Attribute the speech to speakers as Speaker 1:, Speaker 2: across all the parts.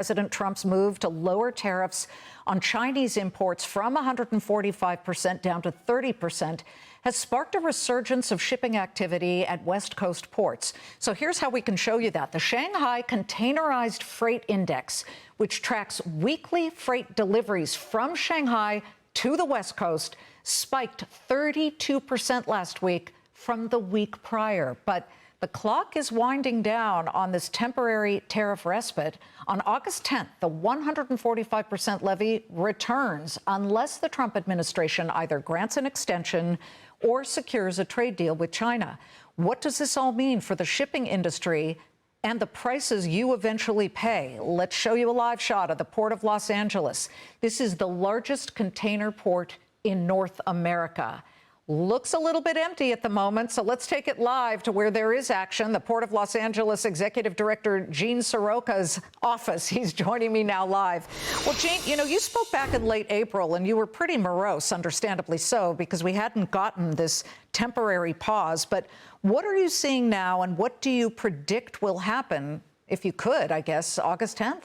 Speaker 1: President Trump's move to lower tariffs on Chinese imports from 145% down to 30% has sparked a resurgence of shipping activity at West Coast ports. So here's how we can show you that. The Shanghai Containerized Freight Index, which tracks weekly freight deliveries from Shanghai to the West Coast, spiked 32% last week from the week prior. But the clock is winding down on this temporary tariff respite. On August 10th, the 145% levy returns unless the Trump administration either grants an extension or secures a trade deal with China. What does this all mean for the shipping industry and the prices you eventually pay? Let's show you a live shot of the Port of Los Angeles. This is the largest container port in North America. Looks a little bit empty at the moment, so let's take it live to where there is action. The Port of Los Angeles Executive Director Gene Seroka's office. He's joining me now live. Well, Gene, you spoke back in late April, and you were pretty morose, understandably so, because we hadn't gotten this temporary pause. But what are you seeing now, and what do you predict will happen, if you could, I guess, August 10th?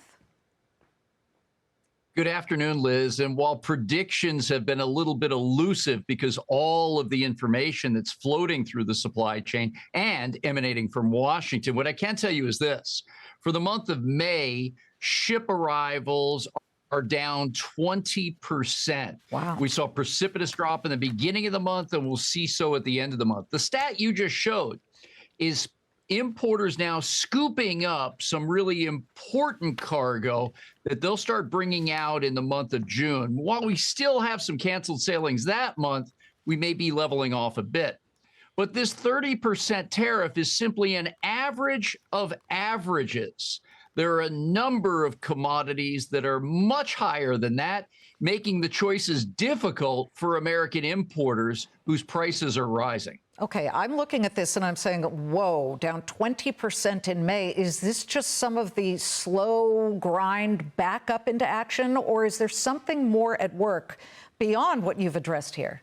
Speaker 2: Good afternoon, Liz. And while predictions have been a little bit elusive because all of the information that's floating through the supply chain and emanating from Washington, what I can tell you is this. For the month of May, ship arrivals are down 20%.
Speaker 1: Wow.
Speaker 2: We saw a precipitous drop in the beginning of the month, and we'll see so at the end of the month. The stat you just showed is importers now scooping up some really important cargo that they'll start bringing out in the month of June. While we still have some canceled sailings that month, we may be leveling off a bit. But this 30% tariff is simply an average of averages. There are a number of commodities that are much higher than that, making the choices difficult for American importers whose prices are rising.
Speaker 1: Okay, I'm looking at this and I'm saying, whoa, down 20% in May. Is this just some of the slow grind back up into action, or is there something more at work beyond what you've addressed here?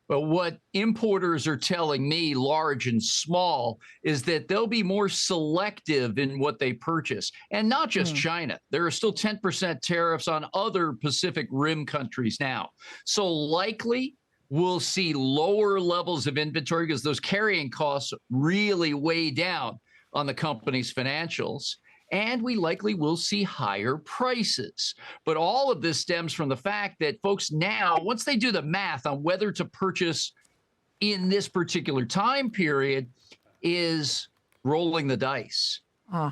Speaker 2: But what importers are telling me, large and small, is that they'll be more selective in what they purchase. And not just China. There are still 10% tariffs on other Pacific Rim countries now. So likely we'll see lower levels of inventory because those carrying costs really weigh down on the company's financials. And we likely will see higher prices. But all of this stems from the fact that folks now, once they do the math on whether to purchase in this particular time period, is rolling the dice.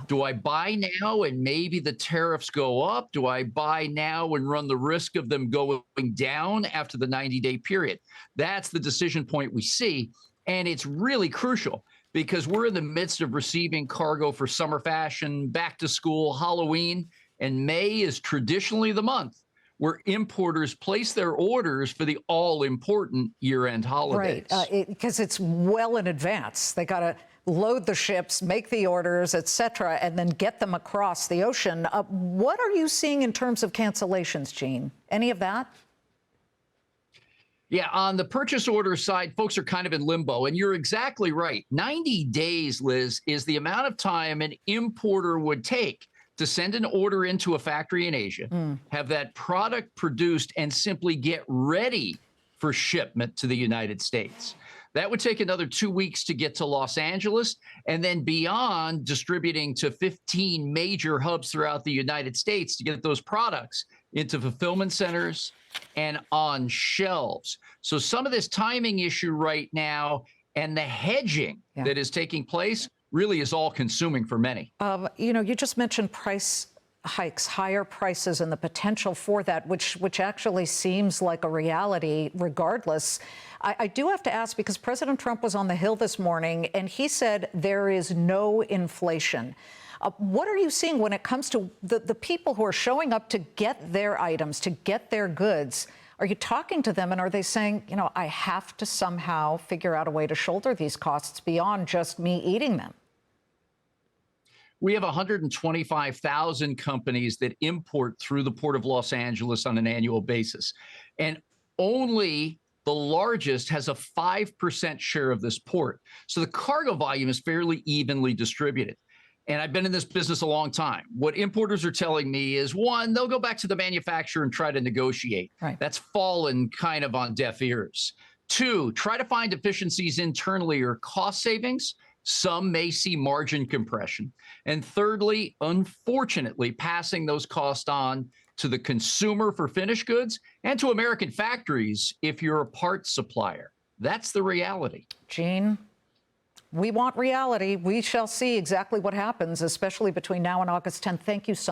Speaker 2: Do I buy now and maybe the tariffs go up? Do I buy now and run the risk of them going down after the 90-day period? That's the decision point we see. And it's really crucial because we're in the midst of receiving cargo for summer fashion, back to school, Halloween, and May is traditionally the month where importers place their orders for the all-important year-end holidays.
Speaker 1: Right, because it's well in advance. They got to load the ships, make the orders, et cetera, and then get them across the ocean. What are you seeing in terms of cancellations, Gene? Any of that?
Speaker 2: Yeah, on the purchase order side, folks are kind of in limbo, and you're exactly right. 90 days, Liz, is the amount of time an importer would take to send an order into a factory in Asia, have that product produced, and simply get ready for shipment to the United States. That would take another 2 weeks to get to Los Angeles, and then beyond, distributing to 15 major hubs throughout the United States to get those products into fulfillment centers and on shelves. So some of this timing issue right now and the hedging that is taking place really is all consuming for many.
Speaker 1: You just mentioned price hikes, higher prices, and the potential for that, which actually seems like a reality regardless. I do have to ask, because President Trump was on the Hill this morning, and he said there is no inflation. What are you seeing when it comes to the people who are showing up to get their items, to get their goods? Are you talking to them, and are they saying, I have to somehow figure out a way to shoulder these costs beyond just me eating them?
Speaker 2: We have 125,000 companies that import through the Port of Los Angeles on an annual basis. And only the largest has a 5% share of this port. So the cargo volume is fairly evenly distributed. and I've been in this business a long time. What importers are telling me is, one, they'll go back to the manufacturer and try to negotiate.
Speaker 1: Right.
Speaker 2: That's fallen kind of on deaf ears. Two, try to find efficiencies internally or cost savings. Some may see margin compression. And thirdly, unfortunately, passing those costs on to the consumer for finished goods and to American factories if you're a parts supplier. That's the reality.
Speaker 1: Gene, we want reality. We shall see exactly what happens, especially between now and August 10th. Thank you so much.